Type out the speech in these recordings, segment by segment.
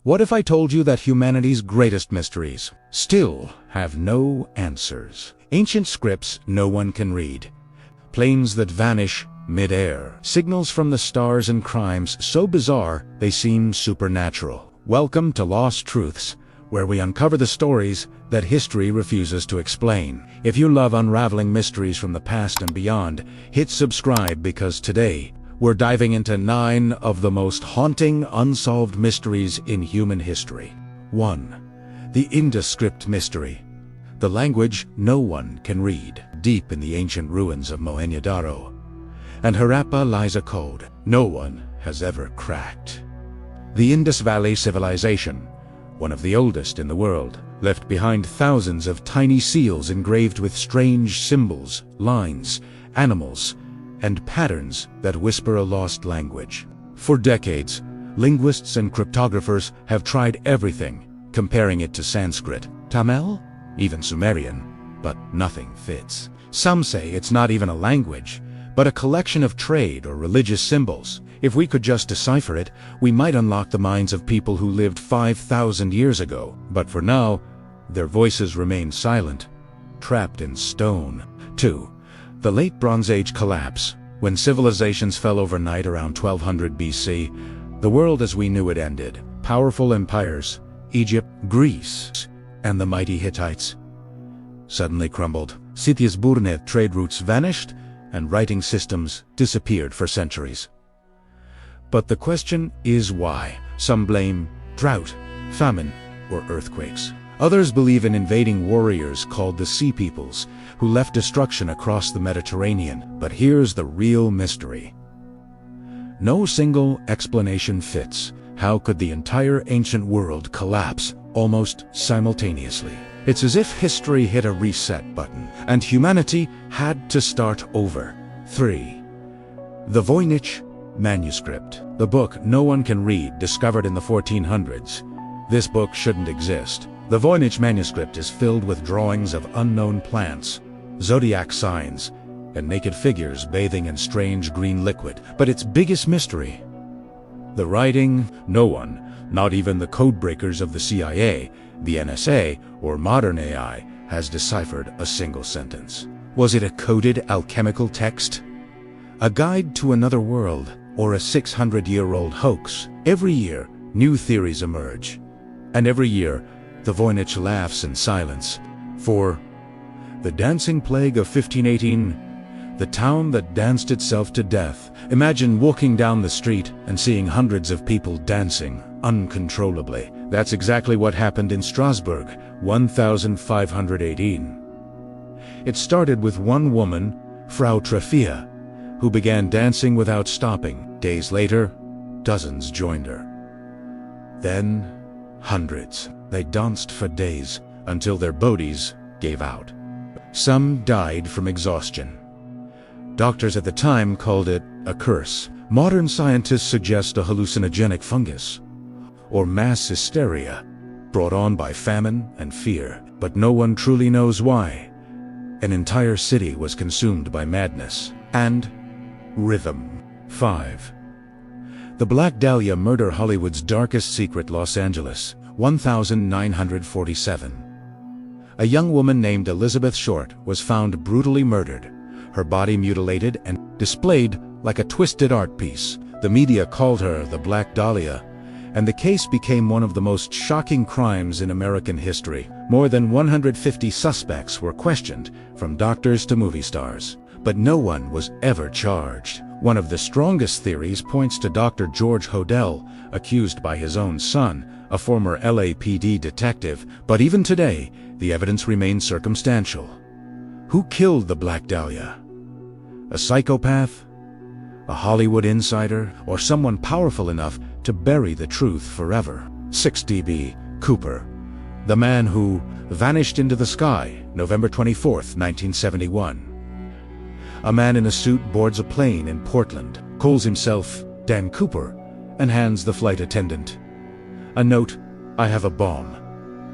What if I told you that humanity's greatest mysteries still have no answers? Ancient scripts no one can read. Planes that vanish mid-air. Signals from the stars and crimes so bizarre they seem supernatural. Welcome to Lost Truths, where we uncover the stories that history refuses to explain. If you love unraveling mysteries from the past and beyond, hit subscribe because today we're diving into 9 of the most haunting unsolved mysteries in human history. 1. The Indus Script mystery. The language no one can read. Deep in the ancient ruins of Mohenjo-daro and Harappa lies a code no one has ever cracked. The Indus Valley Civilization, one of the oldest in the world, left behind thousands of tiny seals engraved with strange symbols, lines, animals, and patterns that whisper a lost language. For decades, linguists and cryptographers have tried everything, comparing it to Sanskrit, Tamil, even Sumerian, but nothing fits. Some say it's not even a language, but a collection of trade or religious symbols. If we could just decipher it, we might unlock the minds of people who lived 5,000 years ago. But for now, their voices remain silent, trapped in stone. 2. The Late Bronze Age collapse. When civilizations fell overnight around 1200 BC, the world as we knew it ended. Powerful empires, Egypt, Greece, and the mighty Hittites, suddenly crumbled. Cities Burnet trade routes vanished, and writing systems disappeared for centuries. But the question is why. Some blame drought, famine, or earthquakes. Others believe in invading warriors called the Sea Peoples, who left destruction across the Mediterranean. But here's the real mystery. No single explanation fits. How could the entire ancient world collapse almost simultaneously? It's as if history hit a reset button, and humanity had to start over. 3. The Voynich Manuscript. The book no one can read, discovered in the 1400s. This book shouldn't exist. The Voynich Manuscript is filled with drawings of unknown plants, zodiac signs, and naked figures bathing in strange green liquid. But its biggest mystery, the writing, no one, not even the codebreakers of the CIA, the NSA, or modern AI, has deciphered a single sentence. Was it a coded alchemical text? A guide to another world? Or a 600-year-old hoax? Every year, new theories emerge. And every year, the Voynich laughs in silence. 4. The Dancing Plague of 1518. The town that danced itself to death. Imagine walking down the street and seeing hundreds of people dancing uncontrollably. That's exactly what happened in Strasbourg, 1518. It started with one woman, Frau Treffia, who began dancing without stopping. Days later, dozens joined her. Then, hundreds. They danced for days until their bodies gave out. Some died from exhaustion. Doctors at the time called it a curse. Modern scientists suggest a hallucinogenic fungus, or mass hysteria, brought on by famine and fear. But no one truly knows why. An entire city was consumed by madness and rhythm. 5. The Black Dahlia murder. Hollywood's darkest secret. Los Angeles, 1947. A young woman named Elizabeth Short was found brutally murdered, her body mutilated and displayed like a twisted art piece. The media called her the Black Dahlia, and the case became one of the most shocking crimes in American history. More than 150 suspects were questioned, from doctors to movie stars. But no one was ever charged. One of the strongest theories points to Dr. George Hodel, accused by his own son, a former LAPD detective. But even today, the evidence remains circumstantial. Who killed the Black Dahlia? A psychopath? A Hollywood insider? Or someone powerful enough to bury the truth forever? 6. D.B. Cooper, the man who vanished into the sky, November 24, 1971. A man in a suit boards a plane in Portland, calls himself Dan Cooper, and hands the flight attendant a note, "I have a bomb."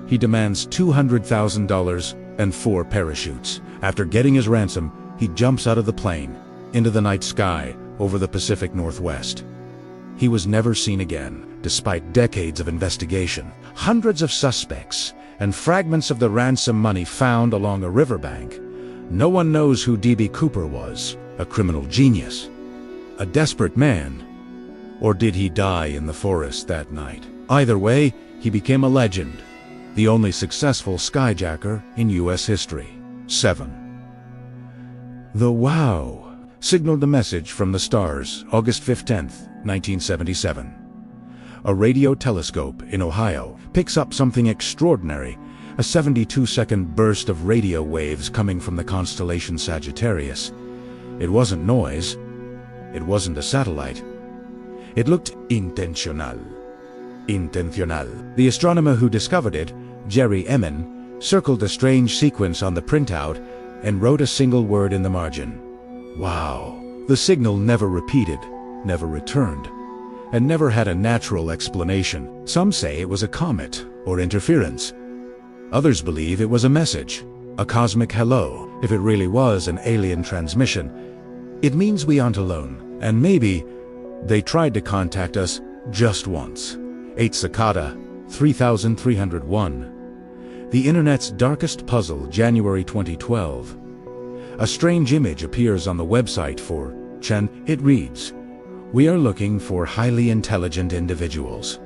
He demands $200,000 and 4 parachutes. After getting his ransom, he jumps out of the plane into the night sky over the Pacific Northwest. He was never seen again. despite decades of investigation, hundreds of suspects, and fragments of the ransom money found along a riverbank. No one knows who D.B. Cooper was, a criminal genius, a desperate man, or did he die in the forest that night? Either way, he became a legend, the only successful skyjacker in U.S. history. 7. The WOW signaled a message from the stars, August 15, 1977. A radio telescope in Ohio picks up something extraordinary, a 72-second burst of radio waves coming from the constellation Sagittarius. It wasn't noise. It wasn't a satellite. It looked intentional. The astronomer who discovered it, Jerry Emin, circled a strange sequence on the printout and wrote a single word in the margin. Wow. The signal never repeated, never returned, and never had a natural explanation. Some say it was a comet or interference. Others believe it was a message, a cosmic hello. If it really was an alien transmission, it means we aren't alone, and maybe they tried to contact us just once. 8 Cicada, 3301. The Internet's darkest puzzle, January 2012. A strange image appears on the website for Chen. It reads, "We are looking for highly intelligent individuals."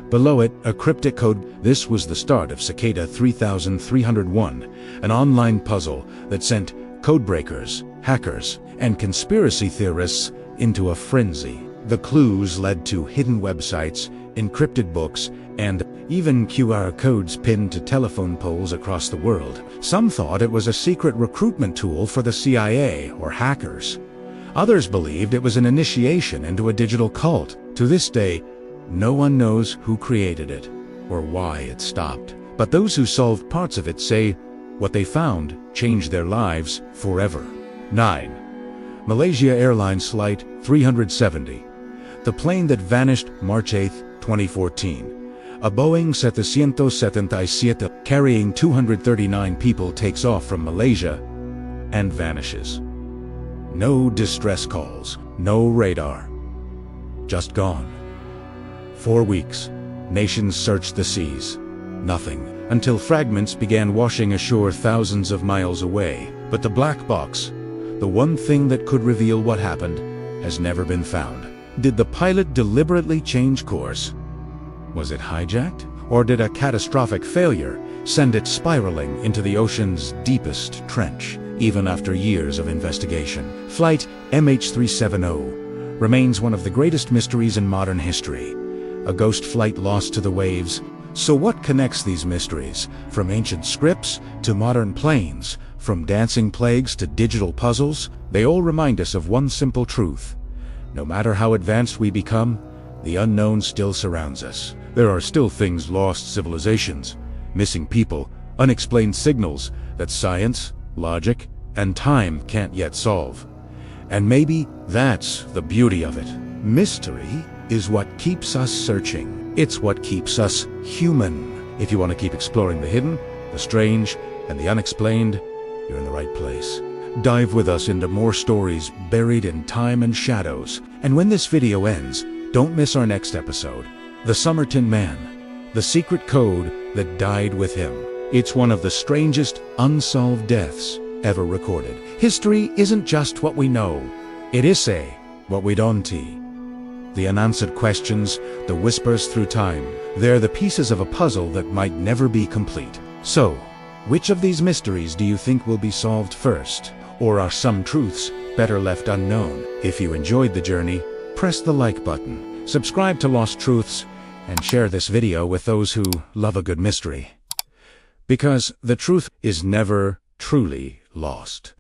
Below it, a cryptic code. This was the start of Cicada 3301, an online puzzle that sent codebreakers, hackers, and conspiracy theorists into a frenzy. The clues led to hidden websites, encrypted books, and even QR codes pinned to telephone poles across the world. Some thought it was a secret recruitment tool for the CIA or hackers. Others believed it was an initiation into a digital cult. To this day, no one knows who created it or why it stopped. But those who solved parts of it say what they found changed their lives forever. 9. Malaysia Airlines Flight 370. The plane that vanished March 8, 2014. A Boeing 777 carrying 239 people takes off from Malaysia and vanishes. No distress calls, no radar. Just gone. 4 weeks. Nations searched the seas. Nothing. Until fragments began washing ashore thousands of miles away. But the black box, the one thing that could reveal what happened, has never been found. Did the pilot deliberately change course? Was it hijacked? Or did a catastrophic failure send it spiraling into the ocean's deepest trench, even after years of investigation? Flight MH370 remains one of the greatest mysteries in modern history. A ghost flight lost to the waves. So what connects these mysteries? From ancient scripts to modern planes, from dancing plagues to digital puzzles, they all remind us of one simple truth. No matter how advanced we become, the unknown still surrounds us. There are still things, lost civilizations, missing people, unexplained signals that science, logic, and time can't yet solve. And maybe that's the beauty of it. Mystery is what keeps us searching. It's what keeps us human. If you want to keep exploring the hidden, the strange, and the unexplained, you're in the right place. Dive with us into more stories buried in time and shadows. And when this video ends, don't miss our next episode. The Somerton Man, the secret code that died with him. It's one of the strangest unsolved deaths ever recorded. History isn't just what we know. It is what we don't see. The unanswered questions, the whispers through time. They're the pieces of a puzzle that might never be complete. So, which of these mysteries do you think will be solved first? Or are some truths better left unknown? If you enjoyed the journey, press the like button, subscribe to Lost Truths, and share this video with those who love a good mystery. Because the truth is never truly lost.